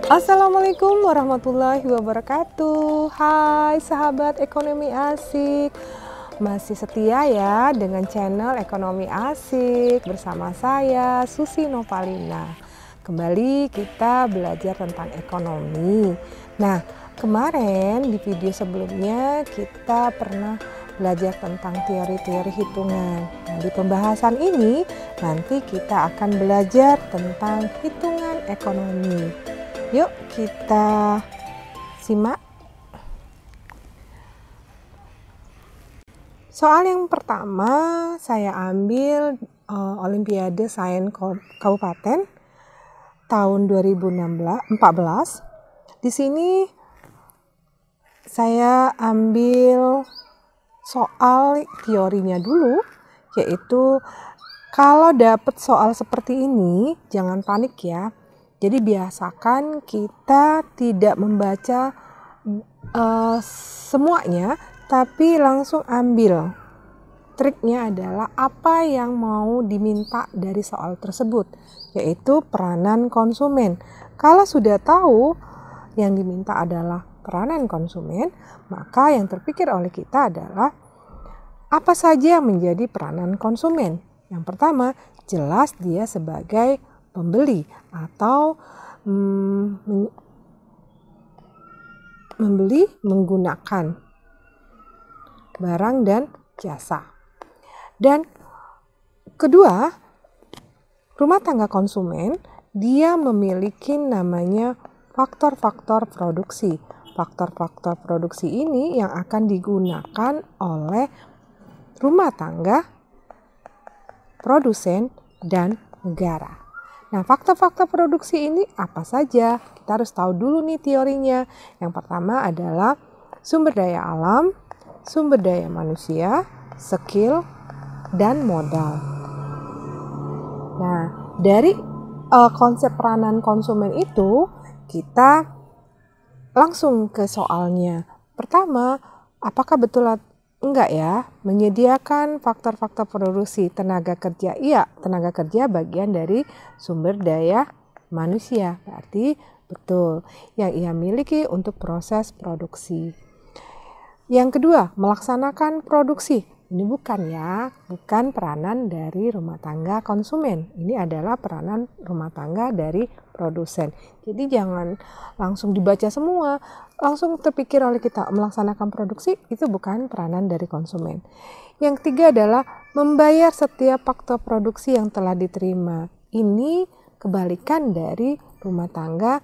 Assalamualaikum warahmatullahi wabarakatuh. Hai sahabat ekonomi asik, masih setia ya dengan channel ekonomi asik bersama saya Susi Novalina. Kembali kita belajar tentang ekonomi. Nah, kemarin di video sebelumnya kita pernah belajar tentang teori-teori hitungan. Nah, di pembahasan ini nanti kita akan belajar tentang hitungan ekonomi. Yuk kita simak. Soal yang pertama saya ambil Olimpiade Sains Kabupaten tahun 2014. Di sini saya ambil soal teorinya dulu, yaitu kalau dapat soal seperti ini jangan panik ya. Jadi biasakan kita tidak membaca semuanya, tapi langsung ambil. Triknya adalah apa yang mau diminta dari soal tersebut, yaitu peranan konsumen. Kalau sudah tahu yang diminta adalah peranan konsumen, maka yang terpikir oleh kita adalah apa saja yang menjadi peranan konsumen. Yang pertama, jelas dia sebagai pembeli atau membeli menggunakan barang dan jasa. Dan kedua, rumah tangga konsumen dia memiliki namanya faktor-faktor produksi. Faktor-faktor produksi ini yang akan digunakan oleh rumah tangga, produsen, dan negara. Nah, faktor-faktor produksi ini apa saja? Kita harus tahu dulu nih teorinya. Yang pertama adalah sumber daya alam, sumber daya manusia, skill, dan modal. Nah, dari konsep peranan konsumen itu, kita langsung ke soalnya. Pertama, apakah betul enggak ya menyediakan faktor-faktor produksi tenaga kerja? Iya, tenaga kerja bagian dari sumber daya manusia. Berarti betul yang ia miliki untuk proses produksi. Yang kedua, melaksanakan produksi. Ini bukan peranan dari rumah tangga konsumen. Ini adalah peranan rumah tangga dari produsen. Jadi jangan langsung dibaca semua, langsung terpikir oleh kita melaksanakan produksi itu bukan peranan dari konsumen. Yang ketiga adalah membayar setiap faktor produksi yang telah diterima. Ini kebalikan dari rumah tangga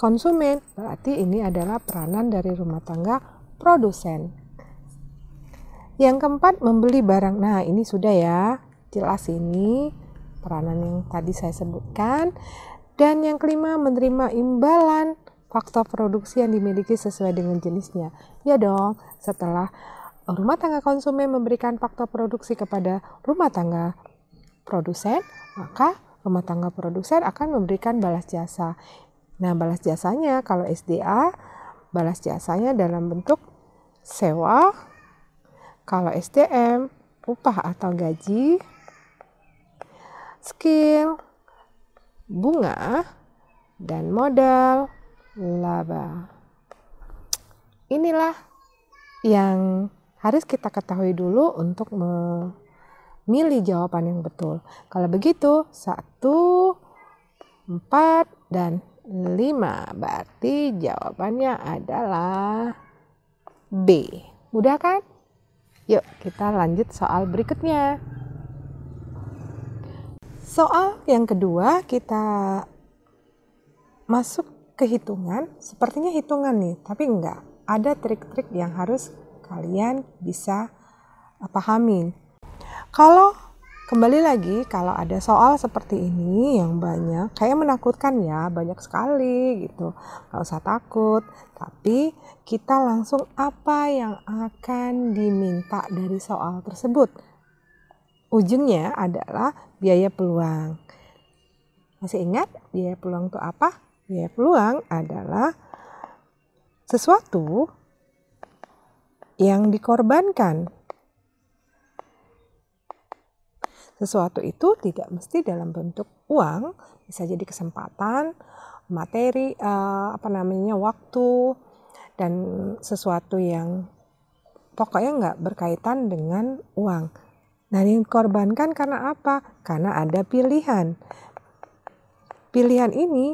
konsumen. Berarti ini adalah peranan dari rumah tangga produsen. Yang keempat, membeli barang. Nah, ini sudah ya, jelas ini peranan yang tadi saya sebutkan. Dan yang kelima, menerima imbalan faktor produksi yang dimiliki sesuai dengan jenisnya. Ya dong, setelah rumah tangga konsumen memberikan faktor produksi kepada rumah tangga produsen, maka rumah tangga produsen akan memberikan balas jasa. Nah, balas jasanya kalau SDA, balas jasanya dalam bentuk sewa. Kalau SDM, upah atau gaji, skill, bunga, dan modal, laba. Inilah yang harus kita ketahui dulu untuk memilih jawaban yang betul. Kalau begitu, 1, 4, dan 5. Berarti jawabannya adalah B. Mudah kan? Yuk kita lanjut soal berikutnya. Soal yang kedua kita masuk ke hitungan. Sepertinya hitungan nih, tapi enggak. Ada trik-trik yang harus kalian bisa pahamin. Kembali lagi, kalau ada soal seperti ini yang banyak, kayak menakutkan ya, banyak sekali gitu. Gak usah takut, tapi kita langsung apa yang akan diminta dari soal tersebut. Ujungnya adalah biaya peluang. Masih ingat biaya peluang itu apa? Biaya peluang adalah sesuatu yang dikorbankan. Sesuatu itu tidak mesti dalam bentuk uang, bisa jadi kesempatan, materi, waktu, dan sesuatu yang pokoknya nggak berkaitan dengan uang. Nah, yang dikorbankan karena apa? Karena ada pilihan. Pilihan ini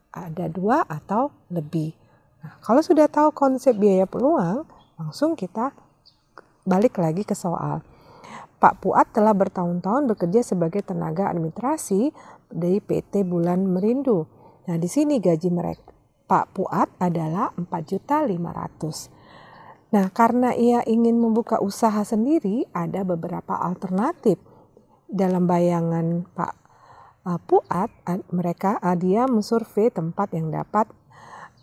ada 2 atau lebih. Nah, kalau sudah tahu konsep biaya peluang, langsung kita balik lagi ke soal. Pak Puat telah bertahun-tahun bekerja sebagai tenaga administrasi di PT Bulan Merindu. Nah, di sini gaji mereka Pak Puat adalah 4.500.000. Nah, karena ia ingin membuka usaha sendiri, ada beberapa alternatif. Dalam bayangan Pak Puat, dia mensurvei tempat yang dapat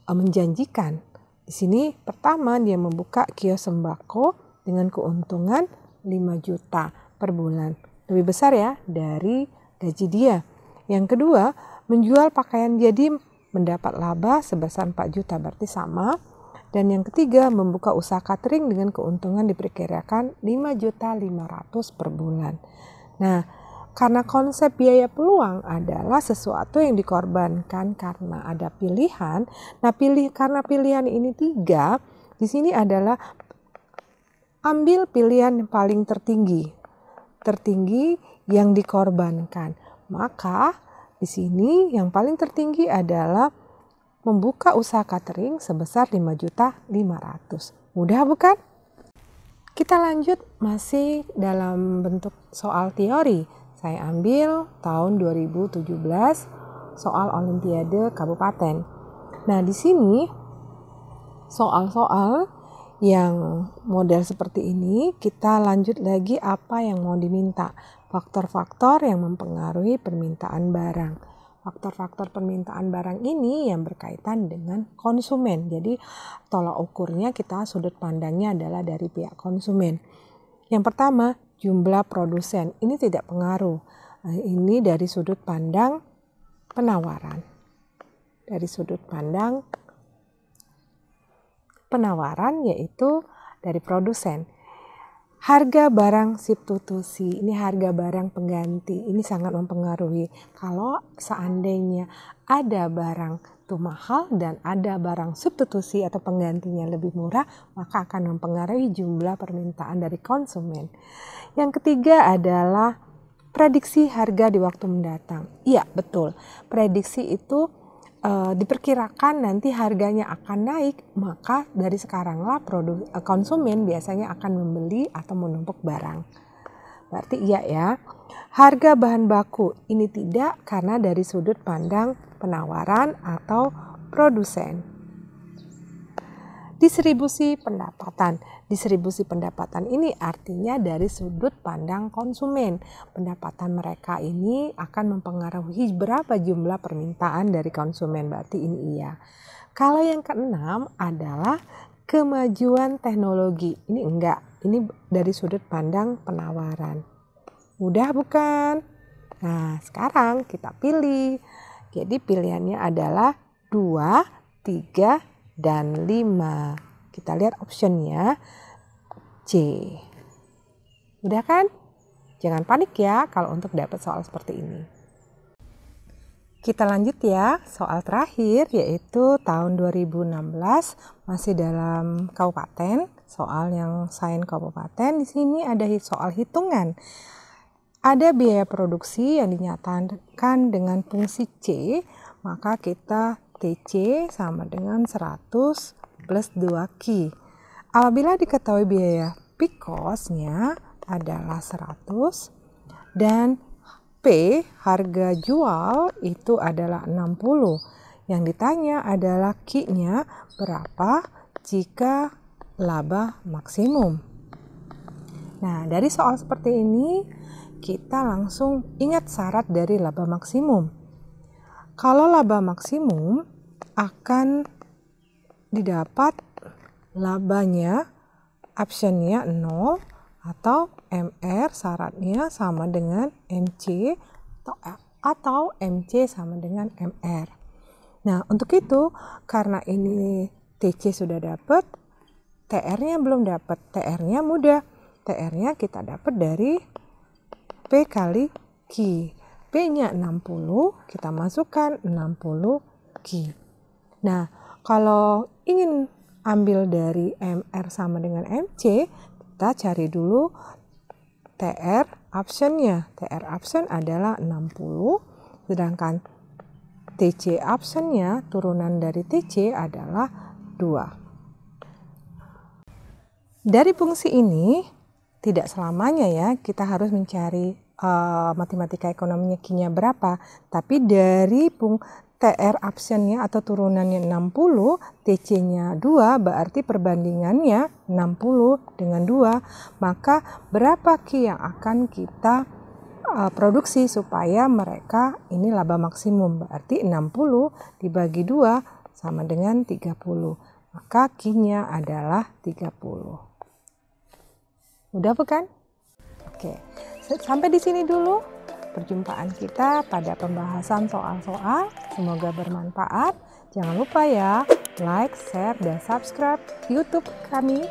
menjanjikan. Di sini pertama dia membuka kios sembako dengan keuntungan 5 juta per bulan. Lebih besar ya dari gaji dia. Yang kedua, menjual pakaian jadi mendapat laba sebesar 4 juta, berarti sama. Dan yang ketiga, membuka usaha catering dengan keuntungan diperkirakan 5.500.000 per bulan. Nah, karena konsep biaya peluang adalah sesuatu yang dikorbankan karena ada pilihan. Nah, karena pilihan ini 3, di sini adalah ambil pilihan yang paling tertinggi yang dikorbankan. Maka di sini yang paling tertinggi adalah membuka usaha catering sebesar 5.500.000. Mudah bukan? Kita lanjut masih dalam bentuk soal teori. Saya ambil tahun 2017 soal Olimpiade Kabupaten. Nah, di sini soal-soal yang model seperti ini, kita lanjut lagi apa yang mau diminta. Faktor-faktor yang mempengaruhi permintaan barang. Faktor-faktor permintaan barang ini yang berkaitan dengan konsumen. Jadi tolak ukurnya kita sudut pandangnya adalah dari pihak konsumen. Yang pertama, jumlah produsen. Ini tidak pengaruh. Ini dari sudut pandang penawaran. Dari sudut pandang penawaran yaitu dari produsen. Harga barang substitusi, ini harga barang pengganti, ini sangat mempengaruhi. Kalau seandainya ada barang itu mahal dan ada barang substitusi atau penggantinya lebih murah, maka akan mempengaruhi jumlah permintaan dari konsumen. Yang ketiga adalah prediksi harga di waktu mendatang. Iya, betul. Prediksi itu diperkirakan nanti harganya akan naik, maka dari sekaranglah konsumen biasanya akan membeli atau menumpuk barang. Berarti iya ya. Harga bahan baku ini tidak karena dari sudut pandang penawaran atau produsen. Distribusi pendapatan. Distribusi pendapatan ini artinya dari sudut pandang konsumen. Pendapatan mereka ini akan mempengaruhi berapa jumlah permintaan dari konsumen. Berarti ini iya. Kalau yang keenam adalah kemajuan teknologi. Ini enggak. Ini dari sudut pandang penawaran. Mudah bukan? Nah, sekarang kita pilih. Jadi pilihannya adalah 2, 3, dan 5. Kita lihat optionnya C. Udah kan? Jangan panik ya kalau untuk dapat soal seperti ini. Kita lanjut ya, soal terakhir yaitu tahun 2016 masih dalam kabupaten, soal yang sains kabupaten. Di sini ada soal hitungan. Ada biaya produksi yang dinyatakan dengan fungsi C, maka kita TC sama dengan 100 plus 2Q. Apabila diketahui biaya peak cost-nya adalah 100 dan P harga jual itu adalah 60. Yang ditanya adalah Q-nya berapa jika laba maksimum. Nah, dari soal seperti ini kita langsung ingat syarat dari laba maksimum. Kalau laba maksimum akan didapat labanya, optionnya 0 atau MR syaratnya sama dengan MC atau MC sama dengan MR. Nah, untuk itu karena ini TC sudah dapat, TR-nya belum dapat. TR-nya mudah. TR-nya kita dapat dari P kali Q. P-nya 60, kita masukkan 60 Q. Nah, kalau ingin ambil dari MR sama dengan MC, kita cari dulu TR optionnya. TR option adalah 60, sedangkan TC optionnya, turunan dari TC adalah 2. Dari fungsi ini, tidak selamanya ya kita harus mencari matematika ekonominya Q-nya berapa, tapi dari TR optionnya atau turunannya 60, TC-nya 2, berarti perbandingannya 60 dengan 2, maka berapa Q yang akan kita produksi supaya mereka ini laba maksimum, berarti 60 dibagi 2 sama dengan 30, maka Q-nya adalah 30. Udah bukan? Oke, sampai di sini dulu perjumpaan kita pada pembahasan soal-soal. Semoga bermanfaat. Jangan lupa ya, like, share, dan subscribe YouTube kami,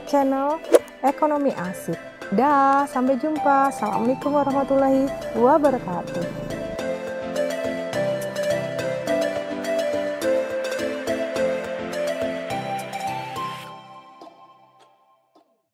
channel Ekonomi Asik. Dah, sampai jumpa. Assalamualaikum warahmatullahi wabarakatuh.